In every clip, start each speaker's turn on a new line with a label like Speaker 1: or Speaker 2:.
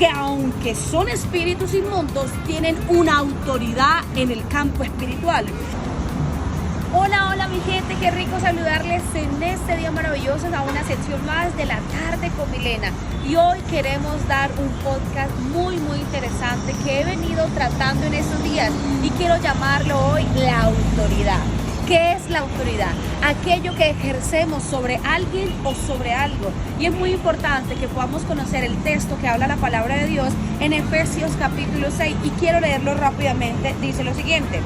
Speaker 1: que aunque son espíritus inmundos, tienen una autoridad en el campo espiritual. Hola mi gente, qué rico saludarles en este día maravilloso a una sección más de la tarde con Milena. Y hoy queremos dar un podcast muy interesante que he venido tratando en estos días y quiero llamarlo hoy la autoridad. ¿Qué es la autoridad? Aquello que ejercemos sobre alguien o sobre algo. Y es muy importante que podamos conocer el texto que habla la palabra de Dios en Efesios capítulo 6 y quiero leerlo rápidamente. Dice lo siguiente: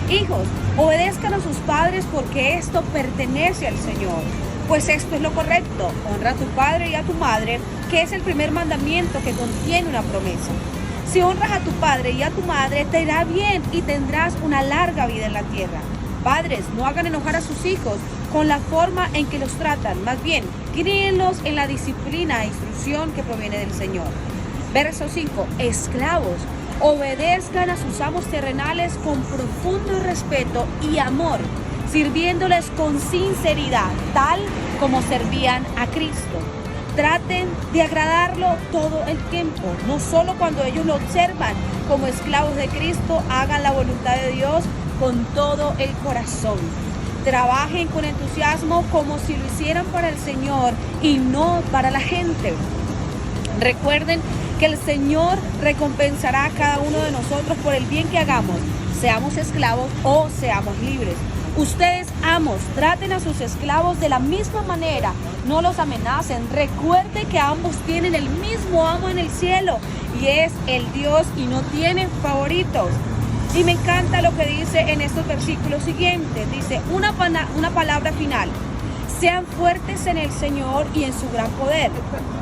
Speaker 1: hijos, obedezcan a sus padres porque esto pertenece al Señor. Pues esto es lo correcto: honra a tu padre y a tu madre, que es el primer mandamiento que contiene una promesa. Si honras a tu padre y a tu madre, te irá bien y tendrás una larga vida en la tierra. Padres, no hagan enojar a sus hijos con la forma en que los tratan, más bien, críenlos en la disciplina e instrucción que proviene del Señor. Verso 5, esclavos, obedezcan a sus amos terrenales con profundo respeto y amor, sirviéndoles con sinceridad, tal como servían a Cristo. Traten de agradarlo todo el tiempo, no solo cuando ellos lo observan. Como esclavos de Cristo, hagan la voluntad de Dios con todo el corazón. Trabajen con entusiasmo como si lo hicieran para el Señor y no para la gente. Recuerden que el Señor recompensará a cada uno de nosotros por el bien que hagamos, seamos esclavos o seamos libres. Ustedes, amos, traten a sus esclavos de la misma manera, no los amenacen. Recuerden que ambos tienen el mismo amo en el cielo y es el Dios y no tienen favoritos. Y me encanta lo que dice en estos versículos siguientes. Dice una palabra final: sean fuertes en el Señor y en su gran poder.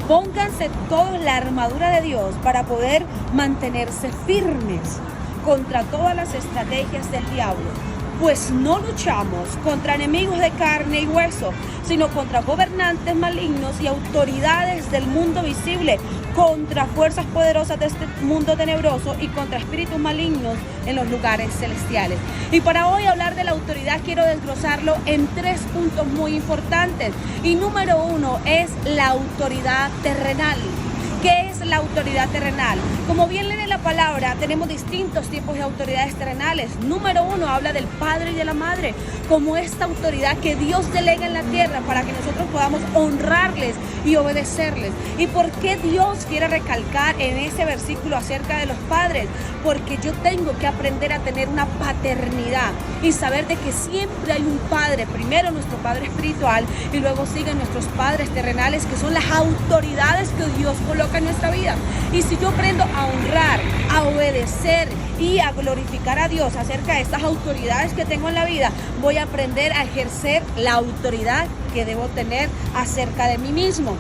Speaker 1: Pónganse toda la armadura de Dios para poder mantenerse firmes contra todas las estrategias del diablo. Pues no luchamos contra enemigos de carne y hueso, sino contra gobernantes malignos y autoridades del mundo visible, contra fuerzas poderosas de este mundo tenebroso y contra espíritus malignos en los lugares celestiales. Y para hoy hablar de la autoridad quiero desglosarlo en 3 puntos muy importantes. Y número 1 es la autoridad terrenal. ¿Qué es la autoridad terrenal? Como bien leen en la palabra, tenemos distintos tipos de autoridades terrenales. Número 1 habla del padre y de la madre, como esta autoridad que Dios delega en la tierra para que nosotros podamos honrarles y obedecerles. ¿Y por qué Dios quiere recalcar en ese versículo acerca de los padres? Porque yo tengo que aprender a tener una paternidad y saber de que siempre hay un padre, primero nuestro padre espiritual y luego siguen nuestros padres terrenales, que son las autoridades que Dios coloca en nuestra vida. Y si yo aprendo a honrar, a obedecer y a glorificar a Dios acerca de estas autoridades que tengo en la vida, voy a aprender a ejercer la autoridad que debo tener acerca de mí mismo.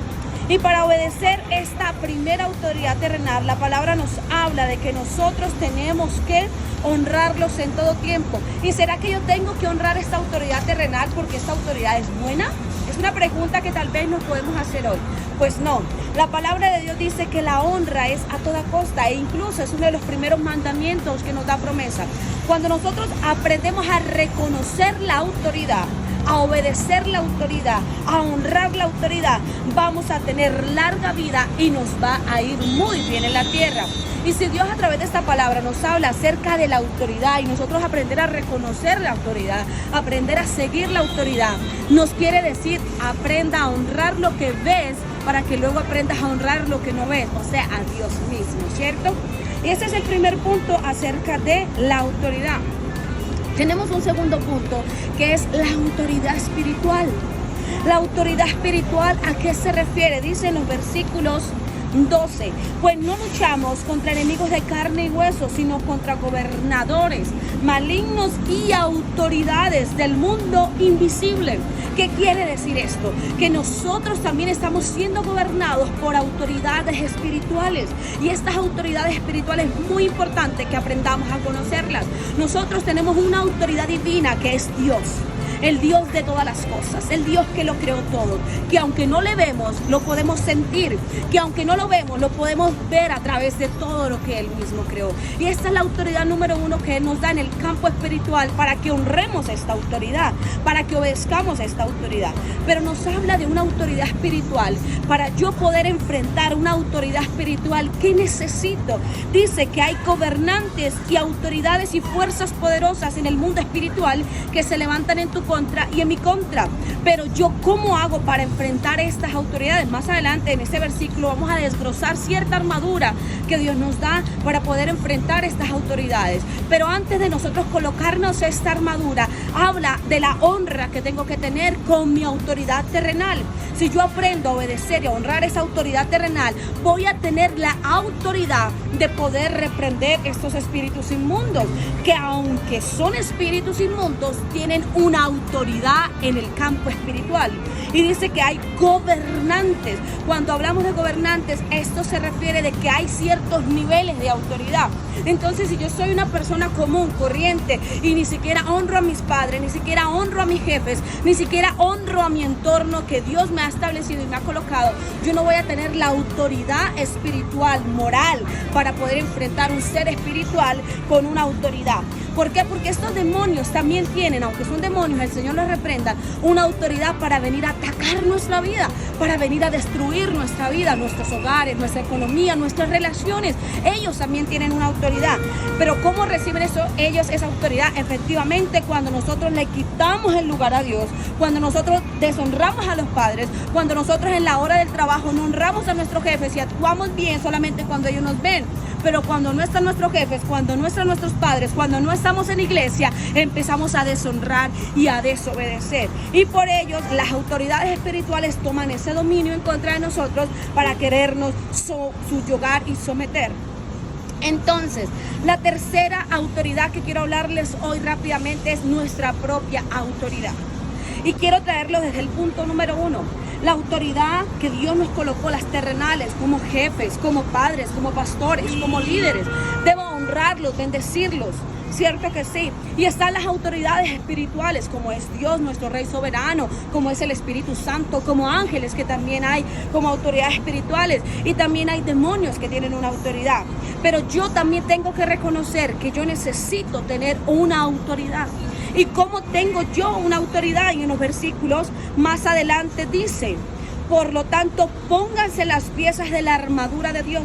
Speaker 1: Y para obedecer esta primera autoridad terrenal, la palabra nos habla de que nosotros tenemos que honrarlos en todo tiempo. ¿Y será que yo tengo que honrar esta autoridad terrenal porque esta autoridad es buena? Es una pregunta que tal vez nos podemos hacer hoy. Pues no, la palabra de Dios dice que la honra es a toda costa e incluso es uno de los primeros mandamientos que nos da promesa. Cuando nosotros aprendemos a reconocer la autoridad, a obedecer la autoridad, a honrar la autoridad, vamos a tener larga vida y nos va a ir muy bien en la tierra. Y si Dios a través de esta palabra nos habla acerca de la autoridad y nosotros aprender a reconocer la autoridad, aprender a seguir la autoridad, nos quiere decir: aprenda a honrar lo que ves para que luego aprendas a honrar lo que no ves, o sea, a Dios mismo, ¿cierto? Y ese es el primer punto acerca de la autoridad. Tenemos un segundo punto que es la autoridad espiritual. La autoridad espiritual, ¿a qué se refiere? Dice en los versículos 12, pues no luchamos contra enemigos de carne y hueso, sino contra gobernadores malignos y autoridades del mundo invisible. ¿Qué quiere decir esto? Que nosotros también estamos siendo gobernados por autoridades espirituales, y estas autoridades espirituales es muy importante que aprendamos a conocerlas. Nosotros tenemos una autoridad divina que es Dios. el Dios de todas las cosas, el Dios que lo creó todo, que aunque no le vemos, lo podemos sentir, que aunque no lo vemos, lo podemos ver a través de todo lo que Él mismo creó. Y esta es la autoridad número uno que Él nos da en el campo espiritual para que honremos esta autoridad, para que obedezcamos esta autoridad. Pero nos habla de una autoridad espiritual. Para yo poder enfrentar una autoridad espiritual, ¿qué necesito? Dice que hay gobernantes y autoridades y fuerzas poderosas en el mundo espiritual que se levantan en tu contra y en mi contra. Pero yo, ¿cómo hago para enfrentar estas autoridades? Más adelante en este versículo vamos a desglosar cierta armadura que Dios nos da para poder enfrentar estas autoridades. Pero antes de nosotros colocarnos esta armadura, habla de la honra que tengo que tener con mi autoridad terrenal. Si yo aprendo a obedecer y a honrar esa autoridad terrenal, voy a tener la autoridad de poder reprender estos espíritus inmundos, que aunque son espíritus inmundos, tienen una autoridad en el campo espiritual. Y dice que hay gobernantes. Cuando hablamos de gobernantes, esto se refiere de que hay ciertos niveles de autoridad. Entonces, si yo soy una persona común, corriente, y ni siquiera honro a mis padres, ni siquiera honro a mis jefes, ni siquiera honro a mi entorno que Dios me ha establecido y me ha colocado, yo no voy a tener la autoridad espiritual, moral, para poder enfrentar un ser espiritual con una autoridad. ¿Por qué? Porque estos demonios también tienen, aunque son demonios, el Señor los reprenda, una autoridad para venir a atacar nuestra vida, para venir a destruir nuestra vida, nuestros hogares, nuestra economía, nuestras relaciones. Ellos también tienen una autoridad. Pero ¿cómo reciben ellos esa autoridad? Efectivamente, cuando nosotros le quitamos el lugar a Dios, cuando nosotros deshonramos a los padres, cuando nosotros en la hora del trabajo no honramos a nuestros jefes y actuamos bien solamente cuando ellos nos ven. Pero cuando no están nuestros jefes, cuando no están nuestros padres, cuando no estamos en iglesia, empezamos a deshonrar y a desobedecer. Y por ellos las autoridades espirituales toman ese dominio en contra de nosotros para querernos subyugar y someter. Entonces, la tercera autoridad que quiero hablarles hoy rápidamente es nuestra propia autoridad. Y quiero traerlo desde el punto número uno. La autoridad que Dios nos colocó, las terrenales, como jefes, como padres, como pastores, como líderes. Debo honrarlos, bendecirlos. Cierto que sí. Y están las autoridades espirituales, como es Dios, nuestro Rey soberano, como es el Espíritu Santo, como ángeles que también hay como autoridades espirituales. Y también hay demonios que tienen una autoridad. Pero yo también tengo que reconocer que yo necesito tener una autoridad. ¿Y cómo tengo yo una autoridad? Y en los versículos más adelante dice: por lo tanto, pónganse las piezas de la armadura de Dios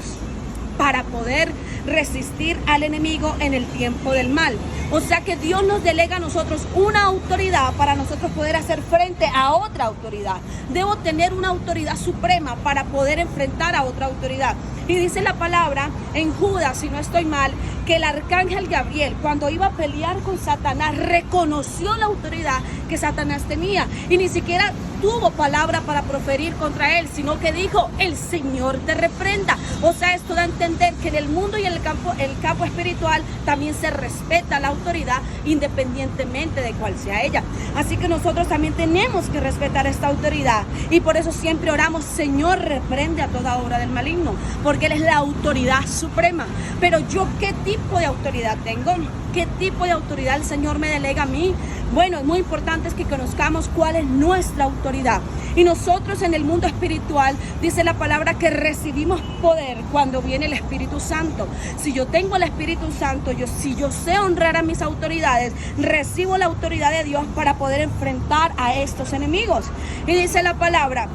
Speaker 1: para poder resistir al enemigo en el tiempo del mal. O sea que Dios nos delega a nosotros una autoridad para nosotros poder hacer frente a otra autoridad. Debo tener una autoridad suprema para poder enfrentar a otra autoridad. Y dice la palabra en Judas, si no estoy mal, que el arcángel Gabriel, cuando iba a pelear con Satanás, reconoció la autoridad que Satanás tenía y ni siquiera tuvo palabra para proferir contra él, sino que dijo: el Señor te reprenda. O sea, esto da a entender que en el mundo y en el campo espiritual también se respeta la autoridad independientemente de cuál sea ella. Así que nosotros también tenemos que respetar esta autoridad y por eso siempre oramos: Señor, reprende a toda obra del maligno, porque Él es la autoridad suprema. Pero yo, ¿qué tipo de autoridad tengo? ¿Qué tipo de autoridad el Señor me delega a mí? Bueno, es muy importante que conozcamos cuál es nuestra autoridad. Y nosotros en el mundo espiritual, dice la palabra, que recibimos poder cuando viene el Espíritu Santo. Si yo tengo el Espíritu Santo, si yo sé honrar a mis autoridades, recibo la autoridad de Dios para poder enfrentar a estos enemigos. Y dice la palabra: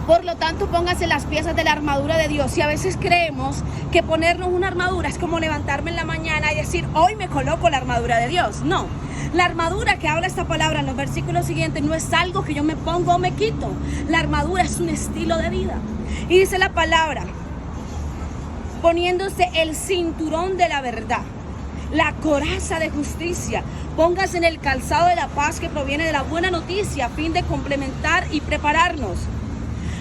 Speaker 1: por lo tanto, pónganse las piezas de la armadura de Dios. Y a veces creemos que ponernos una armadura es como levantarme en la mañana y decir: hoy me coloco la armadura de Dios. No, la armadura que habla esta palabra en los versículos siguientes no es algo que yo me pongo o me quito. La armadura es un estilo de vida. Y dice la palabra: poniéndose el cinturón de la verdad, la coraza de justicia, póngase en el calzado de la paz que proviene de la buena noticia, a fin de complementar y prepararnos.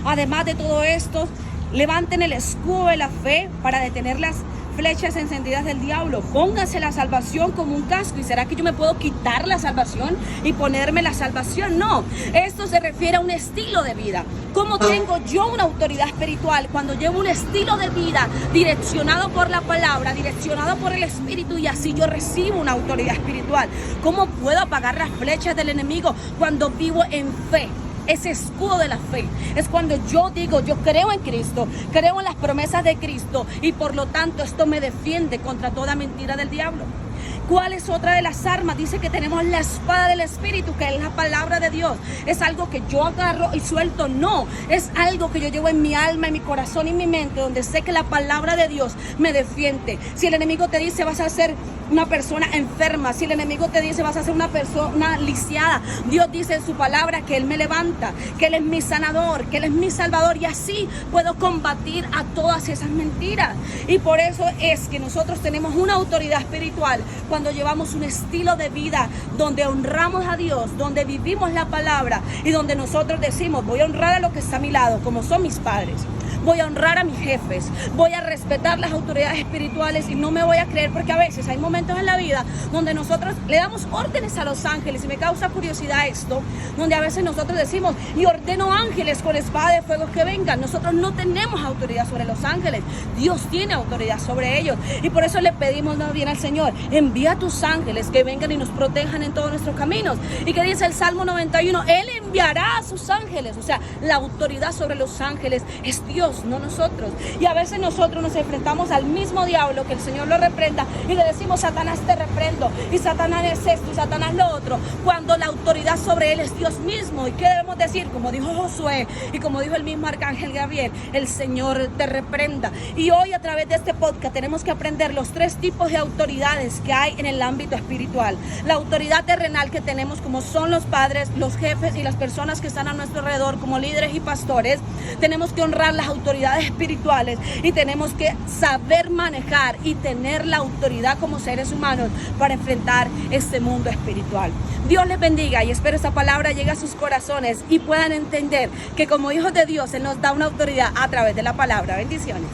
Speaker 1: Además de todo esto, Levanten el escudo de la fe para detener las flechas encendidas del diablo. Pónganse la salvación como un casco. ¿Y será que yo me puedo quitar la salvación y ponerme la salvación? No, esto se refiere a un estilo de vida. ¿Cómo tengo yo una autoridad espiritual? Cuando llevo un estilo de vida direccionado por la palabra, direccionado por el Espíritu, y así yo recibo una autoridad espiritual. ¿Cómo puedo apagar las flechas del enemigo? Cuando vivo en fe. Ese escudo de la fe es cuando yo digo, yo creo en Cristo, creo en las promesas de Cristo, y por lo tanto esto me defiende contra toda mentira del diablo. ¿Cuál es otra de las armas? Dice que tenemos la espada del Espíritu, que es la palabra de Dios. ¿Es algo que yo agarro y suelto? No, es algo que yo llevo en mi alma, en mi corazón y en mi mente, donde sé que la palabra de Dios me defiende. Si el enemigo te dice vas a ser una persona enferma, si el enemigo te dice vas a ser una persona lisiada, Dios dice en su palabra que Él me levanta, que Él es mi sanador, que Él es mi salvador, y así puedo combatir a todas esas mentiras. Y por eso es que nosotros tenemos una autoridad espiritual cuando llevamos un estilo de vida donde honramos a Dios, donde vivimos la palabra y donde nosotros decimos, voy a honrar a los que está a mi lado, como son mis padres. Voy a honrar a mis jefes, voy a respetar las autoridades espirituales y no me voy a creer, porque a veces hay momentos en la vida donde nosotros le damos órdenes a los ángeles, y me causa curiosidad esto, donde a veces nosotros decimos, y ordeno ángeles con espada de fuego que vengan. Nosotros no tenemos autoridad sobre los ángeles, Dios tiene autoridad sobre ellos, y por eso le pedimos más bien al Señor, envía a tus ángeles que vengan y nos protejan en todos nuestros caminos. Y que dice el Salmo 91, Él enviará a sus ángeles. O sea, la autoridad sobre los ángeles es Dios, no nosotros. Y a veces nosotros nos enfrentamos al mismo diablo, que el Señor lo reprenda, y le decimos, Satanás te reprendo, y Satanás es esto, y Satanás lo otro, cuando la autoridad sobre él es Dios mismo. ¿Y qué debemos decir? Como dijo Josué y como dijo el mismo arcángel Gabriel, el Señor te reprenda. Y hoy, a través de este podcast, tenemos que aprender los 3 tipos de autoridades que hay en el ámbito espiritual. La autoridad terrenal que tenemos, como son los padres, los jefes y las personas que están a nuestro alrededor como líderes y pastores. Tenemos que honrar las autoridades espirituales y tenemos que saber manejar y tener la autoridad como seres humanos para enfrentar este mundo espiritual. Dios les bendiga y espero esta palabra llegue a sus corazones y puedan entender que como hijos de Dios Él nos da una autoridad a través de la palabra. Bendiciones.